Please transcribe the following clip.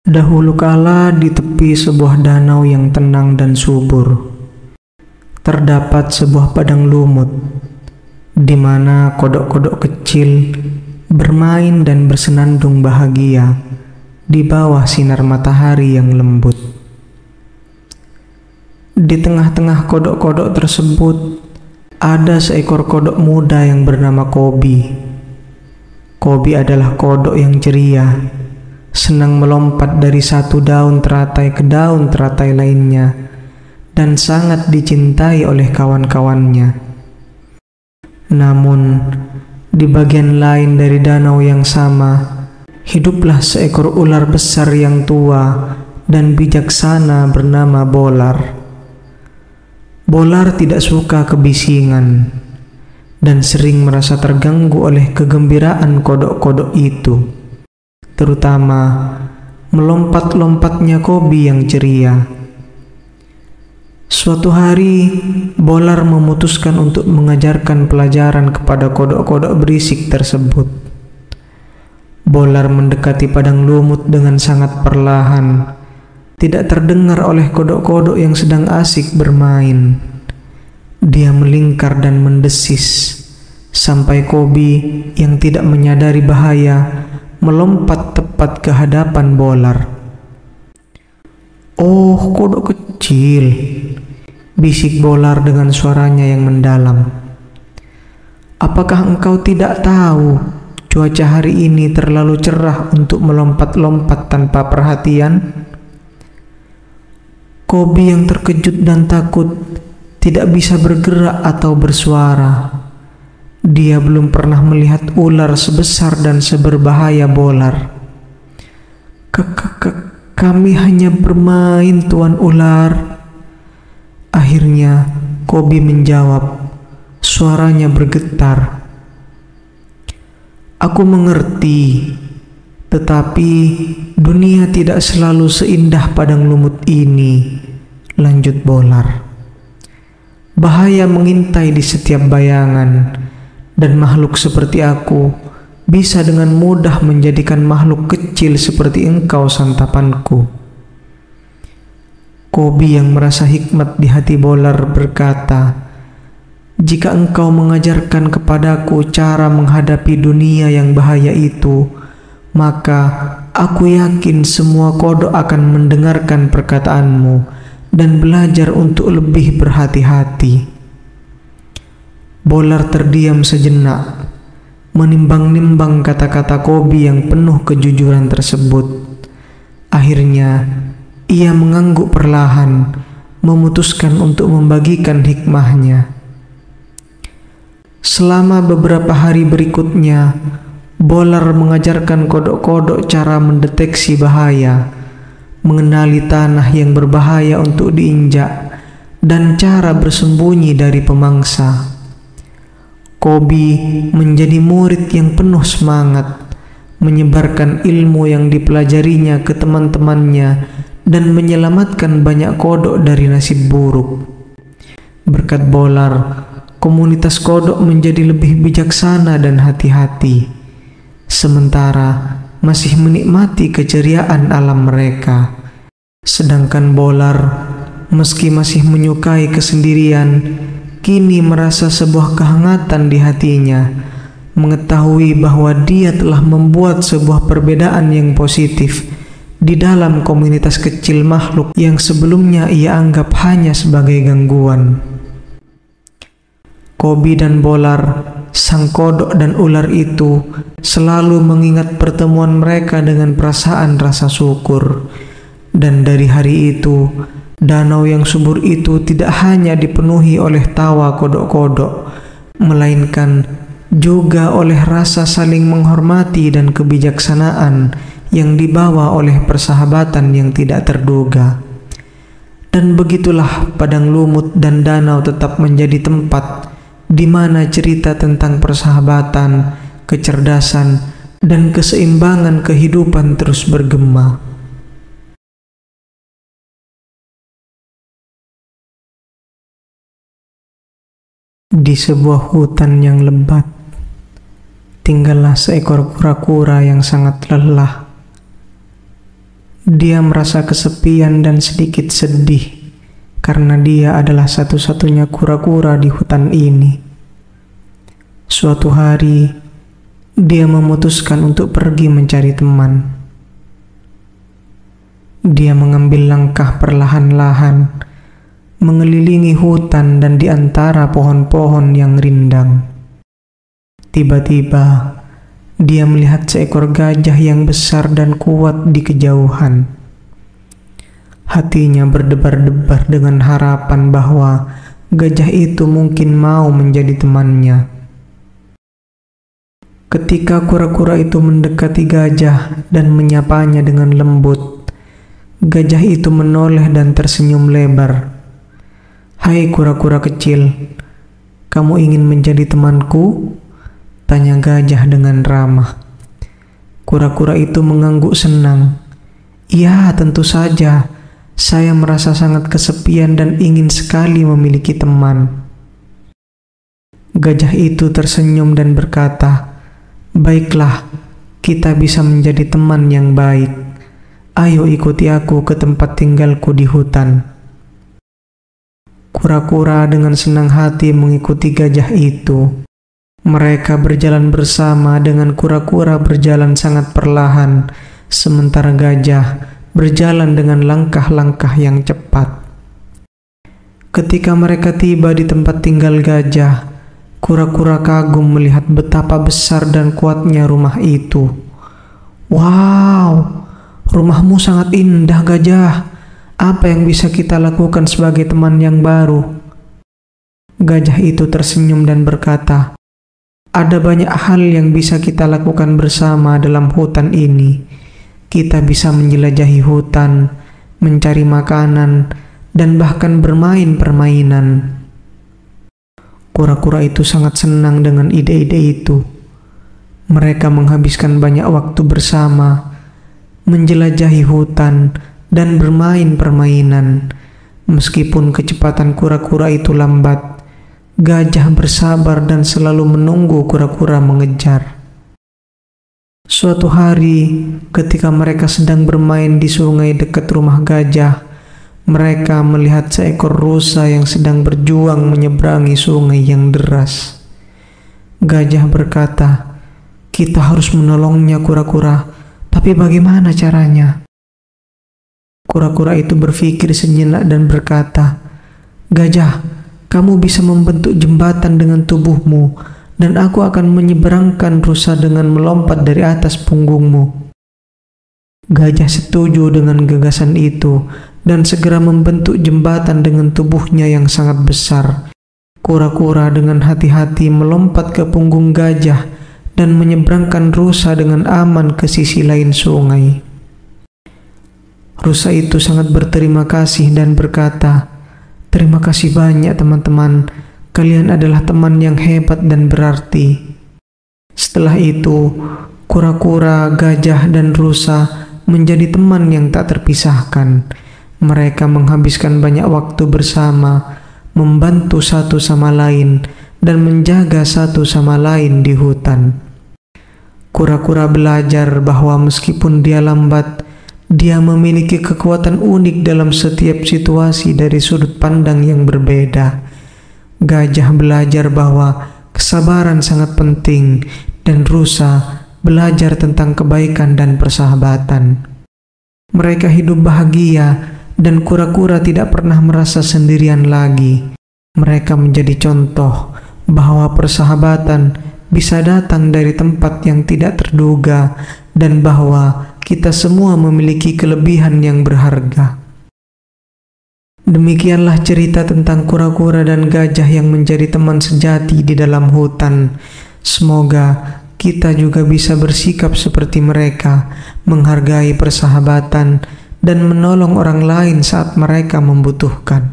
Dahulu kala di tepi sebuah danau yang tenang dan subur, terdapat sebuah padang lumut, di mana kodok-kodok kecil bermain dan bersenandung bahagia di bawah sinar matahari yang lembut. Di tengah-tengah kodok-kodok tersebut, ada seekor kodok muda yang bernama Kobi. Kobi adalah kodok yang ceria, senang melompat dari satu daun teratai ke daun teratai lainnya, dan sangat dicintai oleh kawan-kawannya. Namun, di bagian lain dari danau yang sama, hiduplah seekor ular besar yang tua dan bijaksana bernama Bolar. Bolar tidak suka kebisingan dan sering merasa terganggu oleh kegembiraan kodok-kodok itu, terutama melompat-lompatnya Kobi yang ceria. Suatu hari, Bolar memutuskan untuk mengajarkan pelajaran kepada kodok-kodok berisik tersebut. Bolar mendekati padang lumut dengan sangat perlahan, tidak terdengar oleh kodok-kodok yang sedang asik bermain. Dia melingkar dan mendesis, sampai Kobi yang tidak menyadari bahaya melompat tepat ke hadapan Bolar. "Oh, kodok kecil," bisik Bolar dengan suaranya yang mendalam. "Apakah engkau tidak tahu cuaca hari ini terlalu cerah untuk melompat-lompat tanpa perhatian?" Kobi yang terkejut dan takut tidak bisa bergerak atau bersuara. Dia belum pernah melihat ular sebesar dan seberbahaya Bolar. Kami hanya bermain, Tuan Ular." Akhirnya Kobi menjawab, suaranya bergetar. "Aku mengerti, tetapi dunia tidak selalu seindah padang lumut ini," lanjut Bolar. "Bahaya mengintai di setiap bayangan, dan makhluk seperti aku bisa dengan mudah menjadikan makhluk kecil seperti engkau santapanku." Kobi yang merasa hikmat di hati Bolar berkata, "Jika engkau mengajarkan kepadaku cara menghadapi dunia yang bahaya itu, maka aku yakin semua kodok akan mendengarkan perkataanmu dan belajar untuk lebih berhati-hati." Bolar terdiam sejenak, menimbang-nimbang kata-kata Kobi yang penuh kejujuran tersebut. Akhirnya, ia mengangguk perlahan, memutuskan untuk membagikan hikmahnya. Selama beberapa hari berikutnya, Bolar mengajarkan kodok-kodok cara mendeteksi bahaya, mengenali tanah yang berbahaya untuk diinjak, dan cara bersembunyi dari pemangsa. Kobi menjadi murid yang penuh semangat, menyebarkan ilmu yang dipelajarinya ke teman-temannya dan menyelamatkan banyak kodok dari nasib buruk. Berkat Bolar, komunitas kodok menjadi lebih bijaksana dan hati-hati, sementara masih menikmati keceriaan alam mereka. Sedangkan Bolar, meski masih menyukai kesendirian, kini merasa sebuah kehangatan di hatinya, mengetahui bahwa dia telah membuat sebuah perbedaan yang positif di dalam komunitas kecil makhluk yang sebelumnya ia anggap hanya sebagai gangguan. Kobi dan Bolar, sang kodok dan ular itu, selalu mengingat pertemuan mereka dengan perasaan rasa syukur. Dan dari hari itu, danau yang subur itu tidak hanya dipenuhi oleh tawa kodok-kodok, melainkan juga oleh rasa saling menghormati dan kebijaksanaan yang dibawa oleh persahabatan yang tidak terduga. Dan begitulah padang lumut dan danau tetap menjadi tempat di mana cerita tentang persahabatan, kecerdasan, dan keseimbangan kehidupan terus bergema. Di sebuah hutan yang lebat, tinggallah seekor kura-kura yang sangat lelah. Dia merasa kesepian dan sedikit sedih karena dia adalah satu-satunya kura-kura di hutan ini. Suatu hari, dia memutuskan untuk pergi mencari teman. Dia mengambil langkah perlahan-lahan, mengelilingi hutan dan di antara pohon-pohon yang rindang. Tiba-tiba, dia melihat seekor gajah yang besar dan kuat di kejauhan. Hatinya berdebar-debar dengan harapan bahwa gajah itu mungkin mau menjadi temannya. Ketika kura-kura itu mendekati gajah dan menyapanya dengan lembut, gajah itu menoleh dan tersenyum lebar. "Hai kura-kura kecil, kamu ingin menjadi temanku?" tanya gajah dengan ramah. Kura-kura itu mengangguk senang. "Ya, tentu saja. Saya merasa sangat kesepian dan ingin sekali memiliki teman." Gajah itu tersenyum dan berkata, "Baiklah, kita bisa menjadi teman yang baik. Ayo ikuti aku ke tempat tinggalku di hutan." Kura-kura dengan senang hati mengikuti gajah itu. Mereka berjalan bersama dengan kura-kura berjalan sangat perlahan, sementara gajah berjalan dengan langkah-langkah yang cepat. Ketika mereka tiba di tempat tinggal gajah, kura-kura kagum melihat betapa besar dan kuatnya rumah itu. "Wow, rumahmu sangat indah, gajah. Apa yang bisa kita lakukan sebagai teman yang baru?" Gajah itu tersenyum dan berkata, "Ada banyak hal yang bisa kita lakukan bersama dalam hutan ini. Kita bisa menjelajahi hutan, mencari makanan, dan bahkan bermain permainan." Kura-kura itu sangat senang dengan ide-ide itu. Mereka menghabiskan banyak waktu bersama, menjelajahi hutan, dan bermain permainan. Meskipun kecepatan kura-kura itu lambat, gajah bersabar dan selalu menunggu kura-kura mengejar. Suatu hari, ketika mereka sedang bermain di sungai dekat rumah gajah, mereka melihat seekor rusa yang sedang berjuang menyeberangi sungai yang deras. Gajah berkata, "Kita harus menolongnya, kura-kura. Tapi bagaimana caranya?" Kura-kura itu berpikir sejenak dan berkata, "Gajah, kamu bisa membentuk jembatan dengan tubuhmu, dan aku akan menyeberangkan rusa dengan melompat dari atas punggungmu." Gajah setuju dengan gagasan itu dan segera membentuk jembatan dengan tubuhnya yang sangat besar. Kura-kura dengan hati-hati melompat ke punggung gajah dan menyeberangkan rusa dengan aman ke sisi lain sungai. Rusa itu sangat berterima kasih dan berkata, "Terima kasih banyak teman-teman, kalian adalah teman yang hebat dan berarti." Setelah itu, kura-kura, gajah, dan rusa menjadi teman yang tak terpisahkan. Mereka menghabiskan banyak waktu bersama, membantu satu sama lain, dan menjaga satu sama lain di hutan. Kura-kura belajar bahwa meskipun dia lambat, dia memiliki kekuatan unik dalam setiap situasi dari sudut pandang yang berbeda. Gajah belajar bahwa kesabaran sangat penting, dan rusa belajar tentang kebaikan dan persahabatan. Mereka hidup bahagia, dan kura-kura tidak pernah merasa sendirian lagi. Mereka menjadi contoh bahwa persahabatan bisa datang dari tempat yang tidak terduga, dan bahwa kita semua memiliki kelebihan yang berharga. Demikianlah cerita tentang kura-kura dan gajah yang menjadi teman sejati di dalam hutan. Semoga kita juga bisa bersikap seperti mereka, menghargai persahabatan, dan menolong orang lain saat mereka membutuhkan.